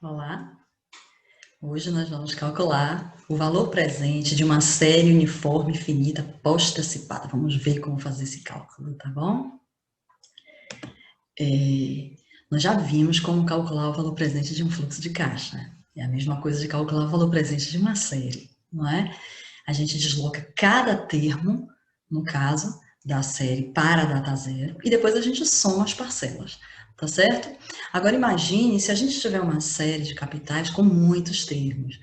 Olá, hoje nós vamos calcular o valor presente de uma série uniforme finita post-antecipada. Vamos ver como fazer esse cálculo, tá bom? Nós já vimos como calcular o valor presente de um fluxo de caixa. É a mesma coisa de calcular o valor presente de uma série, não é? A gente desloca cada termo, no caso da série, para a data zero, e depois a gente soma as parcelas, tá certo? Agora imagine se a gente tiver uma série de capitais com muitos termos.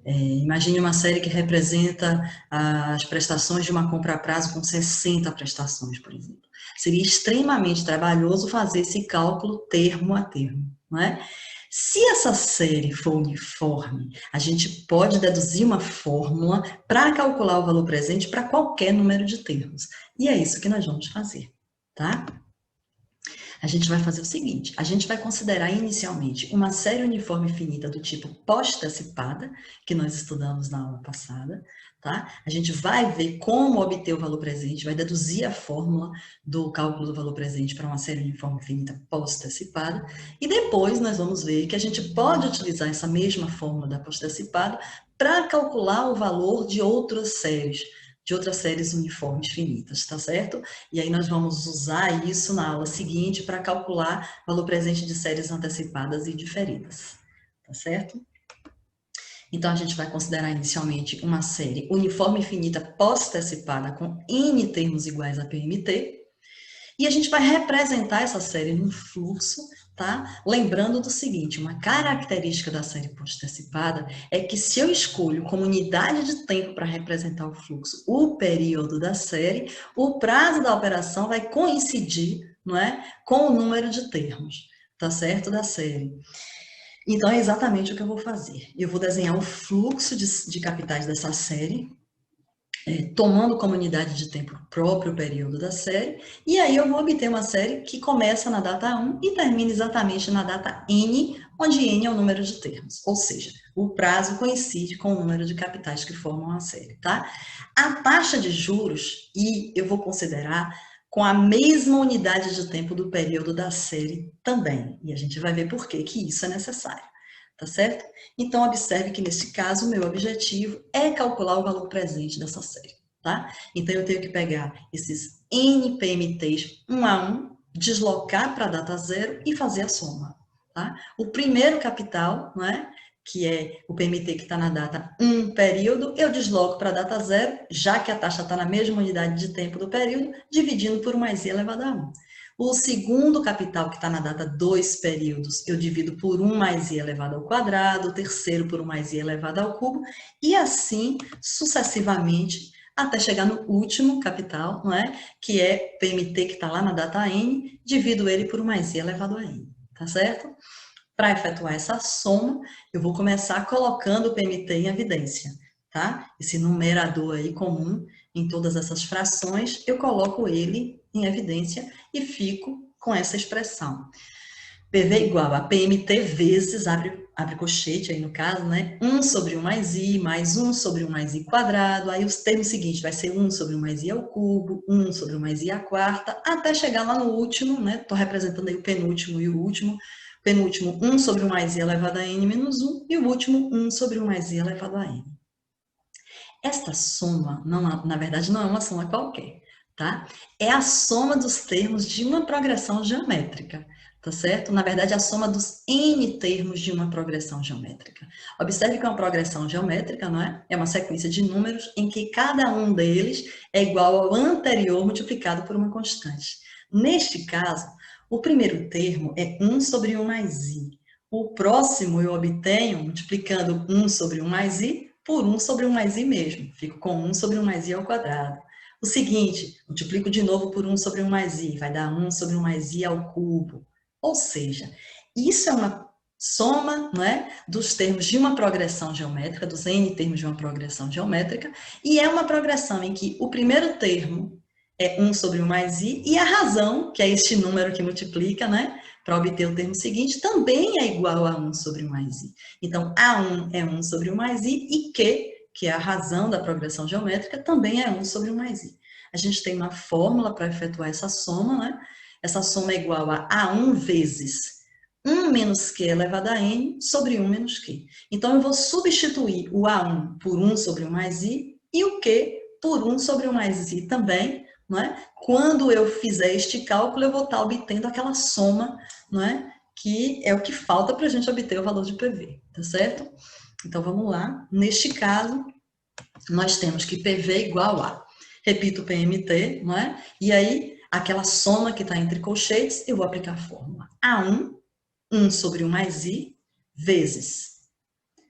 Imagine uma série que representa as prestações de uma compra a prazo com 60 prestações, por exemplo. Seria extremamente trabalhoso fazer esse cálculo termo a termo, não é? Se essa série for uniforme, a gente pode deduzir uma fórmula para calcular o valor presente para qualquer número de termos. E é isso que nós vamos fazer, tá? A gente vai fazer o seguinte, a gente vai considerar inicialmente uma série uniforme finita do tipo post-antecipada, que nós estudamos na aula passada, tá? A gente vai ver como obter o valor presente, vai deduzir a fórmula do cálculo do valor presente para uma série uniforme finita post-antecipada, e depois nós vamos ver que a gente pode utilizar essa mesma fórmula da post-antecipada para calcular o valor de outras séries uniformes finitas, tá certo? E aí nós vamos usar isso na aula seguinte para calcular o valor presente de séries antecipadas e diferidas, tá certo? Então, a gente vai considerar inicialmente uma série uniforme finita post-antecipada com N termos iguais a PMT, e a gente vai representar essa série num fluxo, tá? Lembrando do seguinte, uma característica da série post-antecipada é que se eu escolho como unidade de tempo para representar o fluxo o período da série, o prazo da operação vai coincidir, não é, com o número de termos, tá certo, da série. Então, é exatamente o que eu vou fazer. Eu vou desenhar o fluxo de capitais dessa série, tomando como unidade de tempo o próprio período da série, e aí eu vou obter uma série que começa na data 1 e termina exatamente na data N, onde N é o número de termos, ou seja, o prazo coincide com o número de capitais que formam a série, tá? A taxa de juros, e eu vou considerar com a mesma unidade de tempo do período da série também, e a gente vai ver por que isso é necessário, tá certo? Então, observe que, nesse caso, o meu objetivo é calcular o valor presente dessa série, tá? Então, eu tenho que pegar esses NPMTs um a um, deslocar para a data zero e fazer a soma, tá? O primeiro capital, não é? Que é o PMT que está na data 1 período, eu desloco para a data zero, já que a taxa está na mesma unidade de tempo do período, dividindo por 1 mais i elevado a 1. O segundo capital, que está na data 2 períodos, eu divido por 1 mais i elevado ao quadrado, o terceiro por 1 mais i elevado ao cubo, e assim sucessivamente, até chegar no último capital, não é? Que é PMT, que está lá na data n, divido ele por 1 mais i elevado a n, tá certo? Para efetuar essa soma, eu vou começar colocando o PMT em evidência, tá? Esse numerador aí comum em todas essas frações, eu coloco ele em evidência e fico com essa expressão. PV igual a PMT vezes, abre colchete aí no caso, né? 1 sobre 1 mais 1 sobre 1 mais i quadrado, aí os termos seguintes vai ser 1 sobre 1 mais i ao cubo, 1 sobre 1 mais i à quarta, até chegar lá no último, né? Estou representando aí o penúltimo e o último. Penúltimo, 1 sobre 1 mais i elevado a n menos 1, e o último, 1 sobre 1 mais i elevado a n. Esta soma, não, na verdade, não é uma soma qualquer, tá? É a soma dos termos de uma progressão geométrica, tá certo? Na verdade, é a soma dos n termos de uma progressão geométrica. Observe que é uma progressão geométrica, não é? É uma sequência de números em que cada um deles é igual ao anterior multiplicado por uma constante. Neste caso, o primeiro termo é 1 sobre 1 mais i. O próximo eu obtenho multiplicando 1 sobre 1 mais i por 1 sobre 1 mais i mesmo. Fico com 1 sobre 1 mais i ao quadrado. O seguinte, multiplico de novo por 1 sobre 1 mais i, vai dar 1 sobre 1 mais i ao cubo. Ou seja, isso é uma soma, não é, dos termos de uma progressão geométrica, dos n termos de uma progressão geométrica, e é uma progressão em que o primeiro termo é 1 sobre 1 mais i, e a razão, que é este número que multiplica, né, para obter o termo seguinte, também é igual a 1 sobre 1 mais i. Então, A1 é 1 sobre 1 mais i, e Q, que é a razão da progressão geométrica, também é 1 sobre 1 mais i. A gente tem uma fórmula para efetuar essa soma, né? Essa soma é igual a A1 vezes 1 menos Q elevado a N sobre 1 menos Q. Então, eu vou substituir o A1 por 1 sobre 1 mais I e o Q por 1 sobre 1 mais I também, não é? Quando eu fizer este cálculo, eu vou estar obtendo aquela soma, não é? Que é o que falta para a gente obter o valor de PV, tá certo? Então, vamos lá. Neste caso, nós temos que PV igual a, repito, PMT, não é? E aí, aquela soma que está entre colchetes, eu vou aplicar a fórmula A1, 1 sobre 1 mais I, vezes.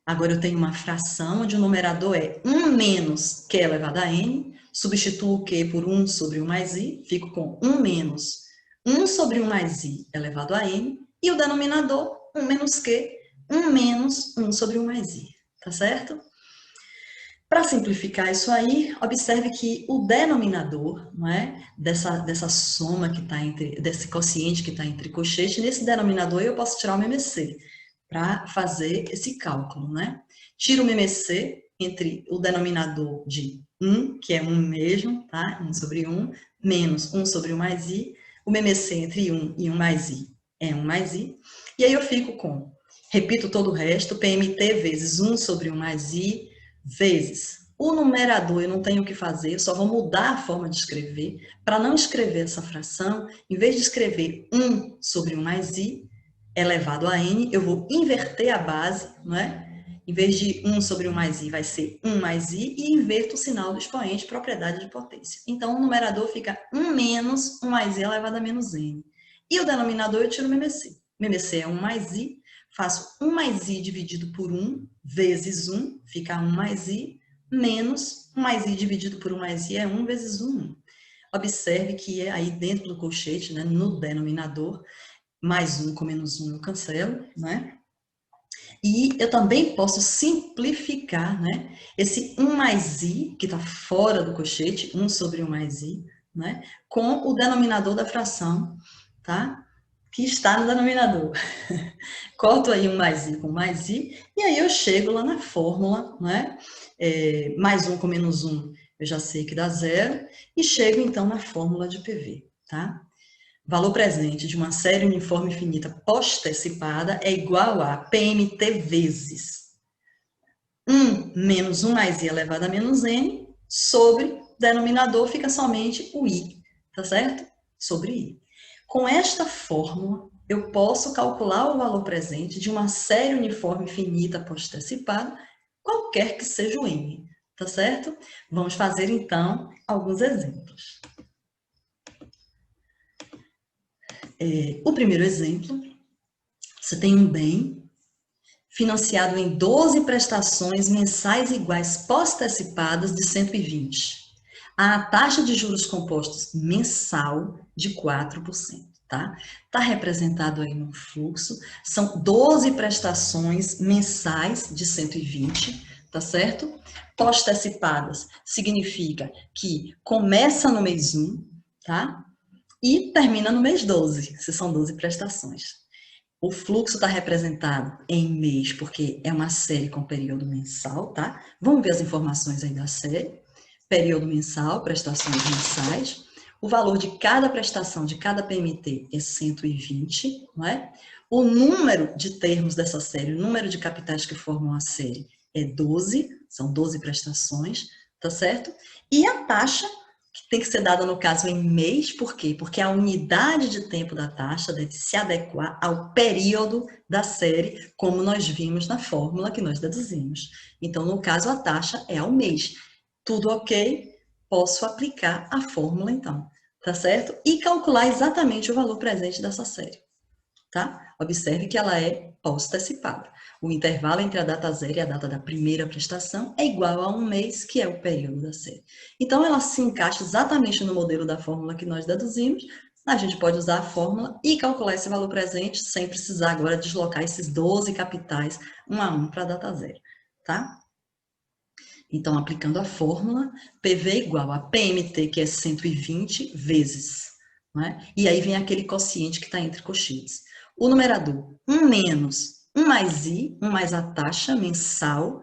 Agora eu tenho uma fração onde o numerador é 1 menos Q elevado a N, substituo o Q por 1 sobre 1 mais I, fico com 1 menos 1 sobre 1 mais I elevado a N, e o denominador, 1 menos Q, 1 menos 1 sobre 1 mais I, tá certo? Para simplificar isso aí, observe que o denominador, não é, dessa soma que está entre, desse quociente que está entre colchetes, nesse denominador eu posso tirar o MMC para fazer esse cálculo, né? Tiro o MMC entre o denominador de 1, que é 1 mesmo, tá? 1 sobre 1, menos 1 sobre 1 mais I, o MMC entre 1 e 1 mais I é 1 mais I, e aí eu fico com, repito todo o resto, PMT vezes 1 sobre 1 mais I, vezes o numerador, eu não tenho o que fazer, eu só vou mudar a forma de escrever. Para não escrever essa fração, em vez de escrever 1 sobre 1 mais I elevado a N, eu vou inverter a base, não é? Em vez de 1 sobre 1 mais I, vai ser 1 mais I, e inverto o sinal do expoente, propriedade de potência. Então, o numerador fica 1 menos 1 mais I elevado a menos N. E o denominador eu tiro o MMC. MMC é 1 mais I, faço 1 mais I dividido por 1, vezes 1, fica 1 mais I, menos 1 mais I dividido por 1 mais I é 1 vezes 1. Observe que aí dentro do colchete, né, no denominador, mais 1 com menos 1 eu cancelo, né? E eu também posso simplificar, né, esse 1 mais I, que está fora do colchete, 1 sobre 1 mais I, né, com o denominador da fração, tá? Que está no denominador. Corto aí 1 mais I com mais I, e aí eu chego lá na fórmula, né? Mais 1 com menos 1, eu já sei que dá 0, e chego então na fórmula de PV, tá? Valor presente de uma série uniforme finita postecipada é igual a PMT vezes 1 menos 1 mais I elevado a menos N, sobre denominador fica somente o I, tá certo? Sobre I. Com esta fórmula, eu posso calcular o valor presente de uma série uniforme finita postecipada, qualquer que seja o M, tá certo? Vamos fazer, então, alguns exemplos. O primeiro exemplo, você tem um bem financiado em 12 prestações mensais iguais postecipadas de 120. A taxa de juros compostos mensal de 4%, tá? Está representado aí no fluxo, são 12 prestações mensais de 120, tá certo? Postecipadas significa que começa no mês 1, tá? E termina no mês 12, se são 12 prestações. O fluxo está representado em mês, porque é uma série com período mensal, tá? Vamos ver as informações aí da série. Período mensal, prestações mensais. O valor de cada prestação, de cada PMT é 120, não é? O número de termos dessa série, o número de capitais que formam a série é 12, são 12 prestações, tá certo? E a taxa, que tem que ser dada, no caso, em mês, por quê? Porque a unidade de tempo da taxa deve se adequar ao período da série, como nós vimos na fórmula que nós deduzimos. Então, no caso, a taxa é ao mês. Tudo ok? Posso aplicar a fórmula, então, tá certo? E calcular exatamente o valor presente dessa série, tá? Observe que ela é postecipada. O intervalo entre a data zero e a data da primeira prestação é igual a um mês, que é o período da série. Então, ela se encaixa exatamente no modelo da fórmula que nós deduzimos. A gente pode usar a fórmula e calcular esse valor presente sem precisar agora deslocar esses 12 capitais um a um para a data zero, tá? Então, aplicando a fórmula, PV igual a PMT, que é 120, vezes, né? E aí vem aquele quociente que está entre colchetes. O numerador, 1 menos 1 mais I, 1 mais a taxa mensal,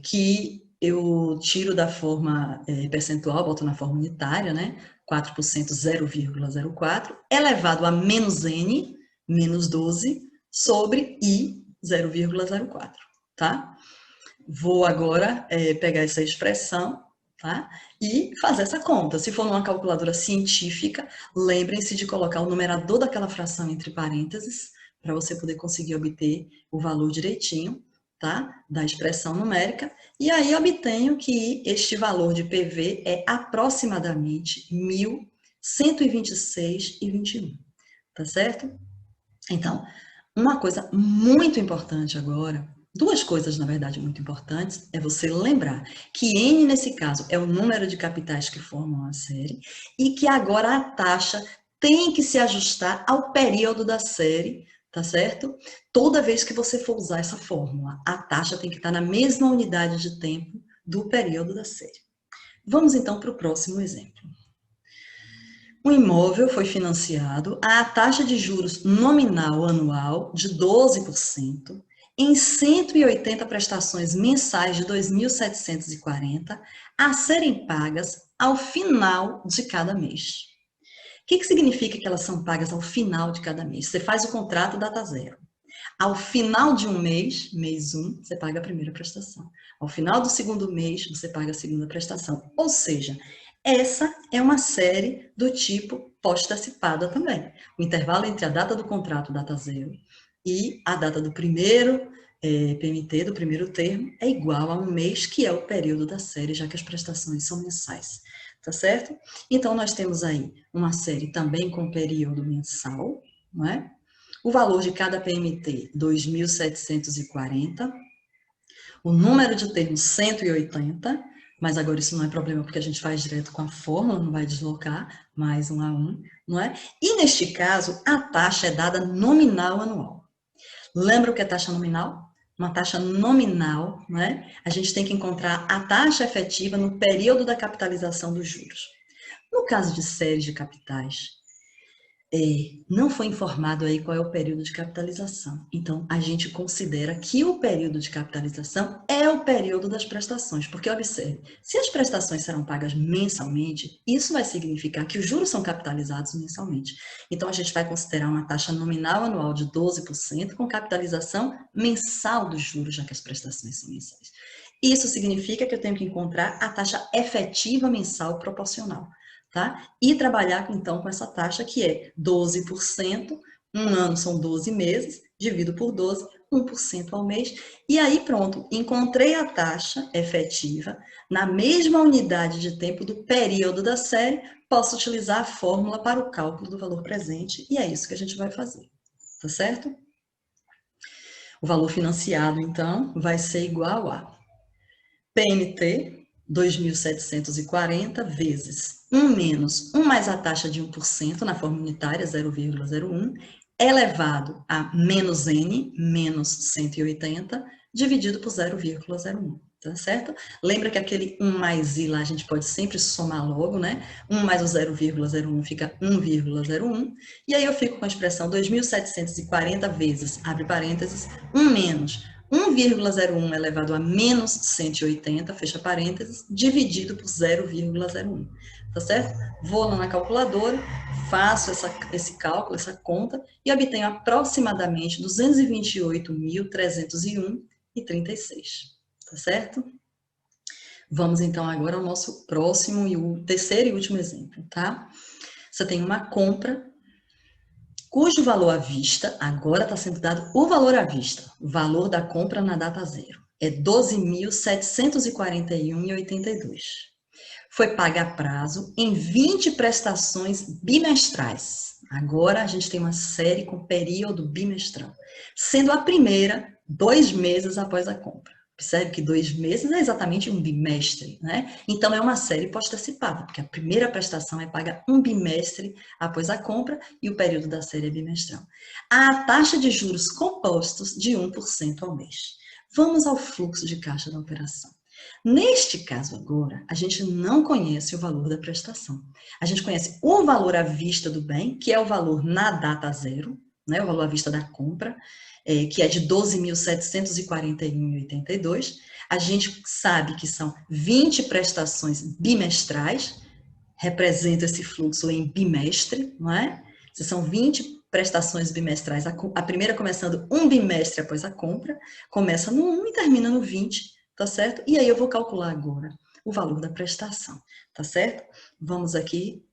que eu tiro da forma percentual, boto na forma unitária, né? 4%, 0,04, elevado a menos N, menos 12, sobre I 0,04, tá? Vou agora pegar essa expressão, tá? E fazer essa conta. Se for numa calculadora científica, lembrem-se de colocar o numerador daquela fração entre parênteses, para você poder conseguir obter o valor direitinho, tá? Da expressão numérica. E aí obtenho que este valor de PV é aproximadamente 1.126,21, tá certo? Então, uma coisa muito importante agora, duas coisas, na verdade, muito importantes, é você lembrar que N, nesse caso, é o número de capitais que formam a série e que agora a taxa tem que se ajustar ao período da série, tá certo? Toda vez que você for usar essa fórmula, a taxa tem que estar na mesma unidade de tempo do período da série. Vamos, então, para o próximo exemplo. O imóvel foi financiado à taxa de juros nominal anual de 12% em 180 prestações mensais de 2.740 a serem pagas ao final de cada mês. O que significa que elas são pagas ao final de cada mês? Você faz o contrato data zero. Ao final de um mês, mês 1, você paga a primeira prestação. Ao final do segundo mês, você paga a segunda prestação. Ou seja, essa é uma série do tipo pós-antecipada também. O intervalo entre a data do contrato, data zero, e a data do primeiro PMT, do primeiro termo, é igual a um mês, que é o período da série, já que as prestações são mensais. Tá certo? Então, nós temos aí uma série também com período mensal, não é? O valor de cada PMT, 2.740. O número de termos, 180. Mas agora isso não é problema, porque a gente faz direto com a fórmula, não vai deslocar, mais um a um, não é? E neste caso, a taxa é dada nominal anual. Lembra o que é taxa nominal? Uma taxa nominal, não é? A gente tem que encontrar a taxa efetiva no período da capitalização dos juros. No caso de séries de capitais, não foi informado aí qual é o período de capitalização. Então, a gente considera que o período de capitalização é o período das prestações, porque observe, se as prestações serão pagas mensalmente, isso vai significar que os juros são capitalizados mensalmente. Então, a gente vai considerar uma taxa nominal anual de 12% com capitalização mensal dos juros, já que as prestações são mensais. Isso significa que eu tenho que encontrar a taxa efetiva mensal proporcional. Tá? E trabalhar, então, com essa taxa que é 12%, um ano são 12 meses, divido por 12, 1% ao mês, e aí pronto, encontrei a taxa efetiva na mesma unidade de tempo do período da série, posso utilizar a fórmula para o cálculo do valor presente, e é isso que a gente vai fazer, tá certo? O valor financiado, então, vai ser igual a PMT, 2.740 vezes 1 menos 1 mais a taxa de 1% na forma unitária, 0,01, elevado a menos N, menos 180, dividido por 0,01, tá certo? Lembra que aquele 1 mais I lá a gente pode sempre somar logo, né? 1 mais o 0,01 fica 1,01, e aí eu fico com a expressão 2.740 vezes, abre parênteses, 1 menos 1,01 elevado a menos 180, fecha parênteses, dividido por 0,01, tá certo? Vou lá na calculadora, faço esse cálculo, essa conta, e obtenho aproximadamente 228.301,36, tá certo? Vamos então agora ao nosso próximo e o terceiro e último exemplo, tá? Você tem uma compra cujo valor à vista, agora está sendo dado o valor à vista, o valor da compra na data zero, é 12.741,82. Foi paga a prazo em 20 prestações bimestrais. Agora a gente tem uma série com período bimestral, sendo a primeira 2 meses após a compra. Observe que 2 meses é exatamente um bimestre, né? Então, é uma série pós-antecipada, porque a primeira prestação é paga um bimestre após a compra e o período da série é bimestral. A taxa de juros compostos de 1% ao mês. Vamos ao fluxo de caixa da operação. Neste caso agora, a gente não conhece o valor da prestação. A gente conhece o valor à vista do bem, que é o valor na data zero, né? O valor à vista da compra, que é de 12.741,82. A gente sabe que são 20 prestações bimestrais, representa esse fluxo em bimestre, não é? Se são 20 prestações bimestrais, a primeira começando um bimestre após a compra, começa no 1 e termina no 20, tá certo? E aí eu vou calcular agora o valor da prestação, tá certo? Vamos aqui,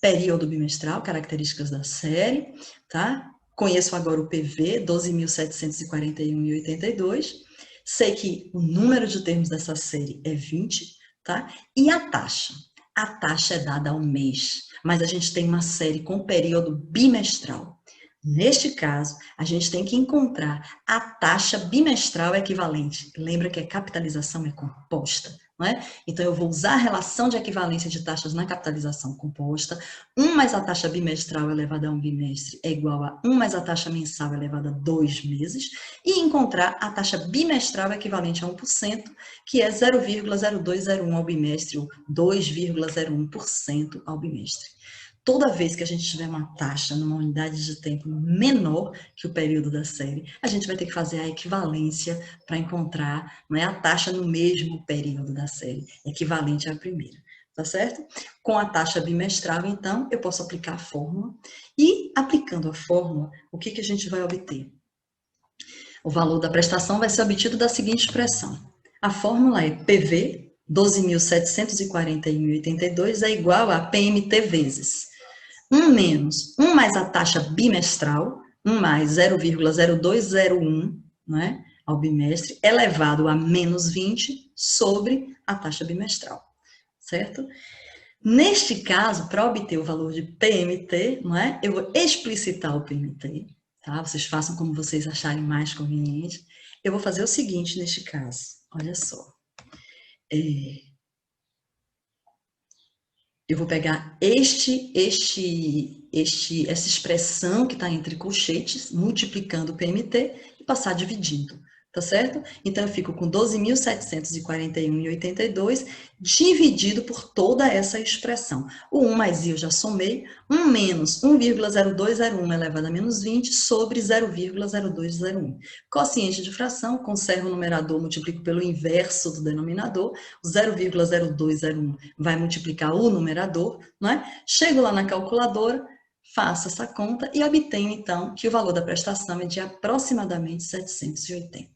período bimestral, características da série, tá? Conheço agora o PV, 12.741,82. Sei que o número de termos dessa série é 20, tá? E a taxa? A taxa é dada ao mês, mas a gente tem uma série com período bimestral. Neste caso, a gente tem que encontrar a taxa bimestral equivalente. Lembra que a capitalização é composta, não é? Então, eu vou usar a relação de equivalência de taxas na capitalização composta. 1 mais a taxa bimestral elevada a um bimestre é igual a 1 mais a taxa mensal elevada a 2 meses. E encontrar a taxa bimestral equivalente a 1%, que é 0,0201 ao bimestre, ou 2,01% ao bimestre. Toda vez que a gente tiver uma taxa numa unidade de tempo menor que o período da série, a gente vai ter que fazer a equivalência para encontrar, não é, a taxa no mesmo período da série, equivalente à primeira, tá certo? Com a taxa bimestral, então, eu posso aplicar a fórmula, e aplicando a fórmula, o que a gente vai obter? O valor da prestação vai ser obtido da seguinte expressão. A fórmula é PV, 12.741,82, é igual a PMT vezes 1 menos 1 mais a taxa bimestral, 1 mais 0,0201, né, ao bimestre, elevado a menos 20 sobre a taxa bimestral, certo? Neste caso, para obter o valor de PMT, não é, eu vou explicitar o PMT, tá? Vocês façam como vocês acharem mais conveniente. Eu vou fazer o seguinte neste caso, olha só. Eu vou pegar essa expressão que está entre colchetes, multiplicando o PMT e passar dividindo, tá certo? Então, eu fico com 12.741,82 dividido por toda essa expressão. O 1 mais i eu já somei, 1 menos 1,0201 elevado a menos 20 sobre 0,0201. Quociente de fração, conservo o numerador, multiplico pelo inverso do denominador, o 0,0201 vai multiplicar o numerador, não é? Chego lá na calculadora, faço essa conta e obtenho, então, que o valor da prestação é de aproximadamente 780,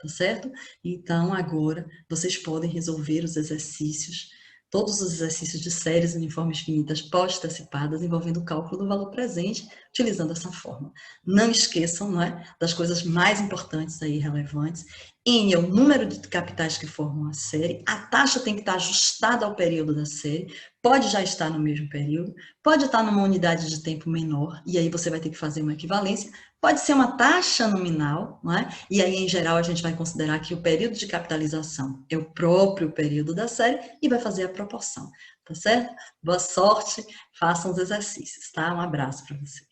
tá certo? Então, agora, vocês podem resolver os exercícios, todos os exercícios de séries uniformes finitas pós-antecipadas envolvendo o cálculo do valor presente, utilizando essa fórmula. Não esqueçam, não é, das coisas mais importantes aí, relevantes. N é o número de capitais que formam a série, a taxa tem que estar ajustada ao período da série, pode já estar no mesmo período, pode estar numa unidade de tempo menor, e aí você vai ter que fazer uma equivalência, pode ser uma taxa nominal, não é? E aí, em geral, a gente vai considerar que o período de capitalização é o próprio período da série e vai fazer a proporção, tá certo? Boa sorte, façam os exercícios, tá? Um abraço para vocês.